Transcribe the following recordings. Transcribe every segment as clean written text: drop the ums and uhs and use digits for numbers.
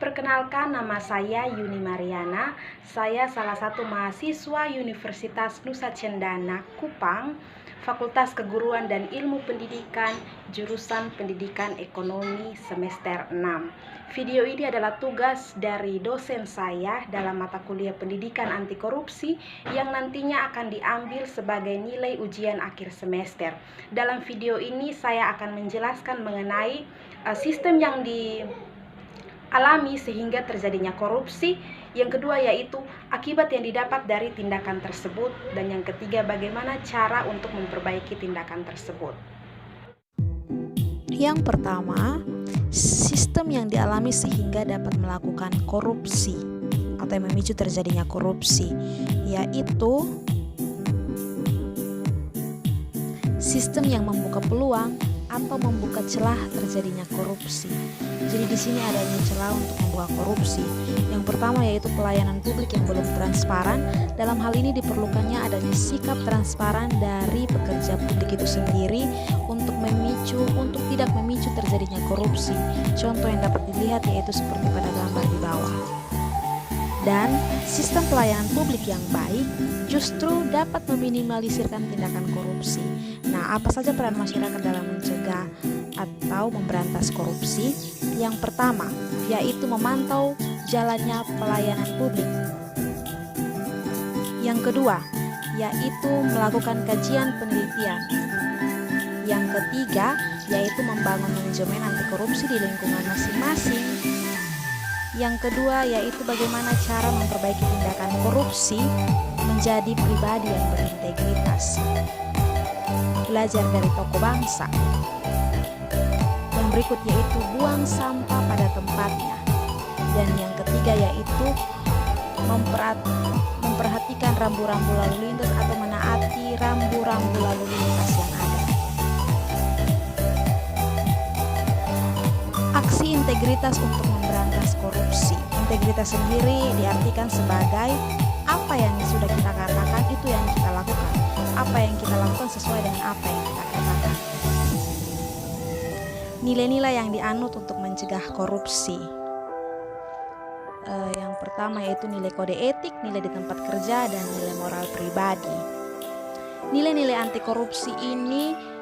Perkenalkan, nama saya Yuni Mariana. Saya salah satu mahasiswa Universitas Nusa Cendana, Kupang, Fakultas Keguruan dan Ilmu Pendidikan, jurusan Pendidikan Ekonomi semester 6. Video ini adalah tugas dari dosen saya dalam mata kuliah Pendidikan Anti Korupsi yang nantinya akan diambil sebagai nilai ujian akhir semester. Dalam video ini saya akan menjelaskan mengenai sistem yang dialami sehingga terjadinya korupsi. Yang kedua yaitu akibat yang didapat dari tindakan tersebut, dan yang ketiga bagaimana cara untuk memperbaiki tindakan tersebut. Yang pertama, sistem yang dialami sehingga dapat melakukan korupsi atau yang memicu terjadinya korupsi, yaitu sistem yang membuka peluang atau membuka celah terjadinya korupsi. Jadi di sini adanya celah untuk membuka korupsi. Yang pertama yaitu pelayanan publik yang belum transparan. Dalam hal ini diperlukannya adanya sikap transparan dari pekerja publik itu sendiri untuk tidak memicu terjadinya korupsi. Contoh yang dapat dilihat yaitu seperti pada gambar di bawah. Dan sistem pelayanan publik yang baik justru dapat meminimalisirkan tindakan korupsi. Nah, apa saja peran masyarakat dalam mencegah atau memberantas korupsi? Yang pertama, yaitu memantau jalannya pelayanan publik. Yang kedua, yaitu melakukan kajian penelitian. Yang ketiga, yaitu membangun manajemen anti korupsi di lingkungan masing-masing. Yang kedua yaitu bagaimana cara memperbaiki tindakan korupsi menjadi pribadi yang berintegritas. Belajar dari tokoh bangsa. Yang berikut yaitu buang sampah pada tempatnya. Dan yang ketiga yaitu memperhatikan rambu-rambu lalu lintas atau menaati rambu-rambu lalu lintas yang ada. Aksi integritas untuk memberantas korupsi. Integritas sendiri diartikan sebagai apa yang sudah kita katakan itu yang kita lakukan. Apa yang kita lakukan sesuai dengan apa yang kita katakan. Nilai-nilai yang dianut untuk mencegah korupsi. Yang pertama yaitu nilai kode etik, nilai di tempat kerja, dan nilai moral pribadi. Nilai-nilai anti korupsi ini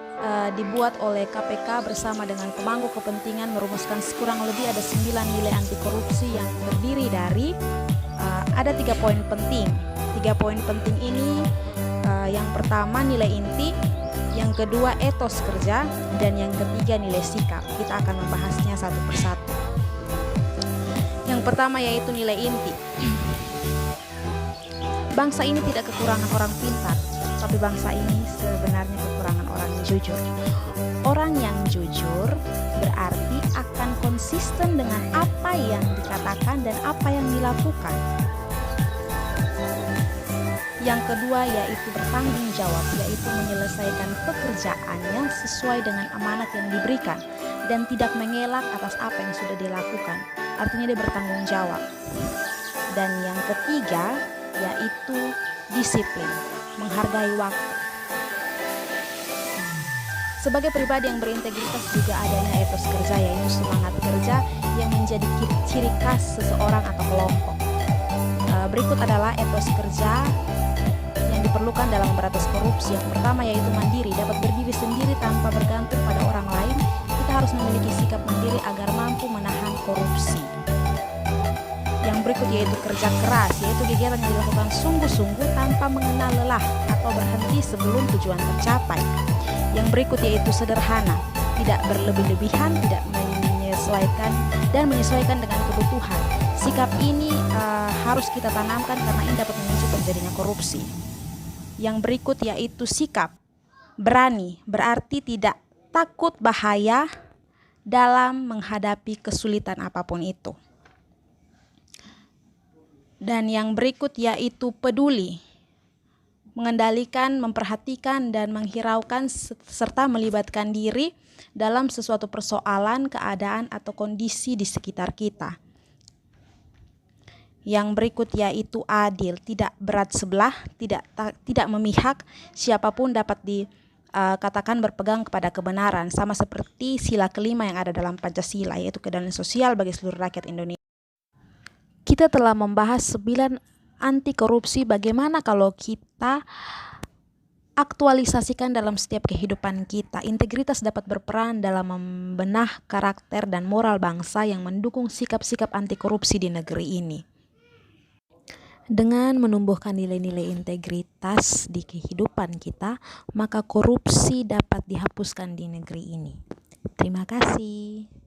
dibuat oleh KPK bersama dengan pemangku kepentingan merumuskan kurang lebih ada 9 nilai anti korupsi yang terdiri dari ada 3 poin penting. 3 poin penting ini yang pertama nilai inti, yang kedua etos kerja, dan yang ketiga nilai sikap. Kita akan membahasnya satu persatu. Yang pertama yaitu nilai inti. Bangsa ini tidak kekurangan orang pintar, tapi bangsa ini sebenarnya kekurangan orang yang jujur. Orang yang jujur berarti akan konsisten dengan apa yang dikatakan dan apa yang dilakukan. Yang kedua yaitu bertanggung jawab, yaitu menyelesaikan pekerjaannya sesuai dengan amanat yang diberikan dan tidak mengelak atas apa yang sudah dilakukan. Artinya dia bertanggung jawab. Dan yang ketiga yaitu disiplin, menghargai waktu. Sebagai pribadi yang berintegritas juga adanya etos kerja, yaitu semangat kerja yang menjadi ciri khas seseorang atau kelompok. Berikut adalah etos kerja yang diperlukan dalam memberantas korupsi. Yang pertama yaitu mandiri, dapat berdiri sendiri tanpa bergantung pada orang lain. Kita harus memiliki sikap mandiri agar mampu menahan korupsi. Yang berikut yaitu kerja keras, yaitu kegiatan yang dilakukan sungguh-sungguh tanpa mengenal lelah atau berhenti sebelum tujuan tercapai. Yang berikut yaitu sederhana, tidak berlebih-lebihan, tidak menyesuaikan dengan kebutuhan. Sikap ini harus kita tanamkan karena ini dapat memicu terjadinya korupsi. Yang berikut yaitu sikap berani, berarti tidak takut bahaya dalam menghadapi kesulitan apapun itu. Dan yang berikut yaitu peduli, mengendalikan, memperhatikan, dan menghiraukan serta melibatkan diri dalam sesuatu persoalan, keadaan, atau kondisi di sekitar kita. Yang berikut yaitu adil, tidak berat sebelah, tidak memihak, siapapun dapat dikatakan berpegang kepada kebenaran, sama seperti sila kelima yang ada dalam Pancasila, yaitu keadilan sosial bagi seluruh rakyat Indonesia. Kita telah membahas 9 anti korupsi. Bagaimana kalau kita aktualisasikan dalam setiap kehidupan kita? Integritas dapat berperan dalam membenah karakter dan moral bangsa yang mendukung sikap-sikap anti korupsi di negeri ini. Dengan menumbuhkan nilai-nilai integritas di kehidupan kita, maka korupsi dapat dihapuskan di negeri ini. Terima kasih.